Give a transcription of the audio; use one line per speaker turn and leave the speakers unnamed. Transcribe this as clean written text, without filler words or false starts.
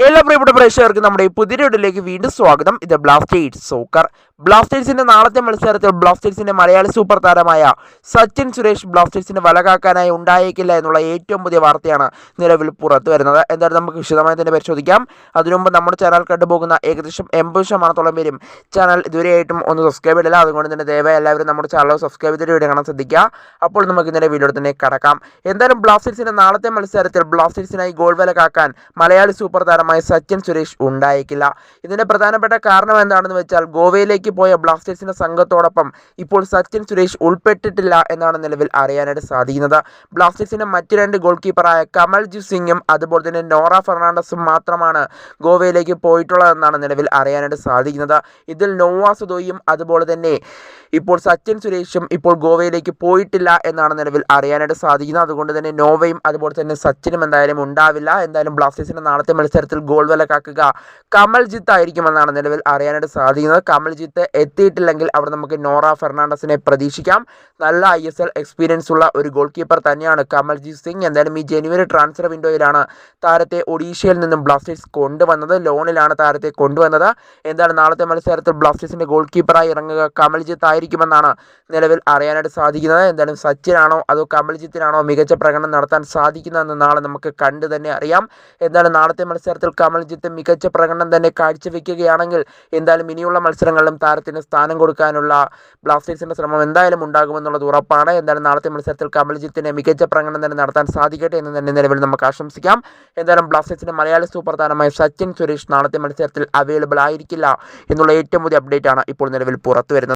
എല്ലാ പ്രിയപ്പെട്ട പ്രേക്ഷകർക്കും നമ്മുടെ ഈ പുതിയ വീഡിയോയിലേക്ക് വീണ്ടും സ്വാഗതം. ഇത് ബ്ലാസ്റ്റേഴ്സ് സോക്കർ. ബ്ലാസ്റ്റേഴ്സിന്റെ നാളത്തെ മത്സരത്തിൽ ബ്ലാസ്റ്റേഴ്സിന്റെ മലയാളി സൂപ്പർ താരമായ സച്ചിൻ സുരേഷ് ബ്ലാസ്റ്റേഴ്സിന് വലകാക്കാനായി ഉണ്ടായേക്കില്ല എന്നുള്ള ഏറ്റവും പുതിയ വാർത്തയാണ് നിലവിൽ പുറത്തു വരുന്നത്. എന്തായാലും നമുക്ക് വിശദമായി തന്നെ പരിശോധിക്കാം. അതിനുമുമ്പ് നമ്മുടെ ചാനൽ കണ്ടുപോകുന്ന ഏകദേശം 80% പേരും ചാനൽ ഇതുവരെയായിട്ടും ഒന്ന് സബ്സ്ക്രൈബ് ചെയ്തില്ല. അതുകൊണ്ട് തന്നെ ദയവായി എല്ലാവരും നമ്മുടെ ചാനൽ സബ്സ്ക്രൈബ് ചെയ്തിട്ട് വീഡിയോ കാണാൻ ശ്രദ്ധിക്കുക. അപ്പോൾ നമുക്ക് ഇന്നലെ വീഡിയോ തന്നെ കടക്കാം. എന്തായാലും ബ്ലാസ്റ്റേഴ്സിന്റെ നാളത്തെ മത്സരത്തിൽ ബ്ലാസ്റ്റേഴ്സിനായി ഗോൾ വലകാക്കാൻ മലയാളി സൂപ്പർ താരമായ സച്ചിൻ സുരേഷ് ഉണ്ടായേക്കില്ല. ഇതിന്റെ പ്രധാനപ്പെട്ട കാരണം എന്താണെന്ന് വെച്ചാൽ ഗോവയിലേക്ക് പോയ ബ്ലാസ്റ്റേഴ്സിന്റെ സംഘത്തോടൊപ്പം ഇപ്പോൾ സച്ചിൻ സുരേഷ് ഉൾപ്പെട്ടിട്ടില്ല എന്നാണ് നിലവിൽ അറിയാനായിട്ട് സാധിക്കുന്നത്. ബ്ലാസ്റ്റേഴ്സിന്റെ മറ്റ് രണ്ട് ഗോൾ കീപ്പറായ കമൽജിത് സിംഗും അതുപോലെ തന്നെ നോറ ഫെർണാണ്ടസും മാത്രമാണ് ഗോവയിലേക്ക് പോയിട്ടുള്ളതെന്നാണ് നിലവിൽ അറിയാനായിട്ട് സാധിക്കുന്നത്. ഇതിൽ നോവ സുദോയും അതുപോലെ തന്നെ ഇപ്പോൾ സച്ചിൻ സുരേഷും ഇപ്പോൾ ഗോവയിലേക്ക് പോയിട്ടില്ല എന്നാണ് നിലവിൽ അറിയാനായിട്ട് സാധിക്കുന്നത്. അതുകൊണ്ട് തന്നെ നോവയും അതുപോലെ തന്നെ സച്ചിനും എന്തായാലും ഉണ്ടാവില്ല. എന്തായാലും ബ്ലാസ്റ്റേഴ്സിന്റെ നാളത്തെ മത്സരത്തിൽ ഗോൾ വലകാക്കുക കമൽജിത്ത് ആയിരിക്കുമെന്നാണ് നിലവിൽ അറിയാനായിട്ട് സാധിക്കുന്നത്. കമൽജിത്ത് എത്തിയിട്ടില്ലെങ്കിൽ അവിടെ നമുക്ക് നോറ ഫെർണാണ്ടസിനെ പ്രതീക്ഷിക്കാം. നല്ല ISL എക്സ്പീരിയൻസ് ഉള്ള ഒരു ഗോൾ കീപ്പർ തന്നെയാണ് കമൽജിത്ത് സിംഗ്. എന്തായാലും ഈ ജനുവരി ട്രാൻസ്ഫർ വിൻഡോയിലാണ് താരത്തെ ഒഡീഷയിൽ നിന്നും ബ്ലാസ്റ്റേഴ്സ് കൊണ്ടുവന്നത്. ലോണിലാണ് താരത്തെ കൊണ്ടുവന്നത്. എന്താണ് നാളത്തെ മത്സരത്തിൽ ബ്ലാസ്റ്റേഴ്സിന്റെ ഗോൾ കീപ്പറായി ഇറങ്ങുക കമൽജിത്ത് ആയിരിക്കുമെന്നാണ് നിലവിൽ അറിയാനായിട്ട് സാധിക്കുന്നത്. എന്തായാലും സച്ചിനാണോ അതോ കമൽജിത്തിനാണോ മികച്ച പ്രകടനം നടത്താൻ സാധിക്കുന്നതെന്ന് നാളെ നമുക്ക് കണ്ടു തന്നെ അറിയാം. എന്തായാലും നാളത്തെ മത്സരത്തിൽ കമൽജിത്ത് മികച്ച പ്രകടനം തന്നെ കാഴ്ചവെക്കുകയാണെങ്കിൽ എന്തായാലും ഇനിയുള്ള മത്സരങ്ങളിലും താരത്തിന് സ്ഥാനം കൊടുക്കാനുള്ള ബ്ലാസ്റ്റേഴ്സിന്റെ ശ്രമം എന്തായാലും ഉണ്ടാകുമെന്നുള്ളത് ഉറപ്പാണ്. എന്തായാലും നാളത്തെ മത്സരത്തിൽ കമൽജിത്തിന് മികച്ച പ്രകടനം തന്നെ നടത്താൻ സാധിക്കട്ടെ എന്ന് തന്നെ നിലവിൽ നമുക്ക് ആശംസിക്കാം. എന്തായാലും ബ്ലാസ്റ്റേഴ്സിന്റെ മലയാളി സൂപ്പർ താരമായ സച്ചിൻ സുരേഷ് നാളത്തെ മത്സരത്തിൽ അവൈലബിൾ ആയിരിക്കില്ല എന്നുള്ള ഏറ്റവും പുതിയ അപ്ഡേറ്റ് ആണ് ഇപ്പോൾ നിലവിൽ പുറത്തു വരുന്നത്.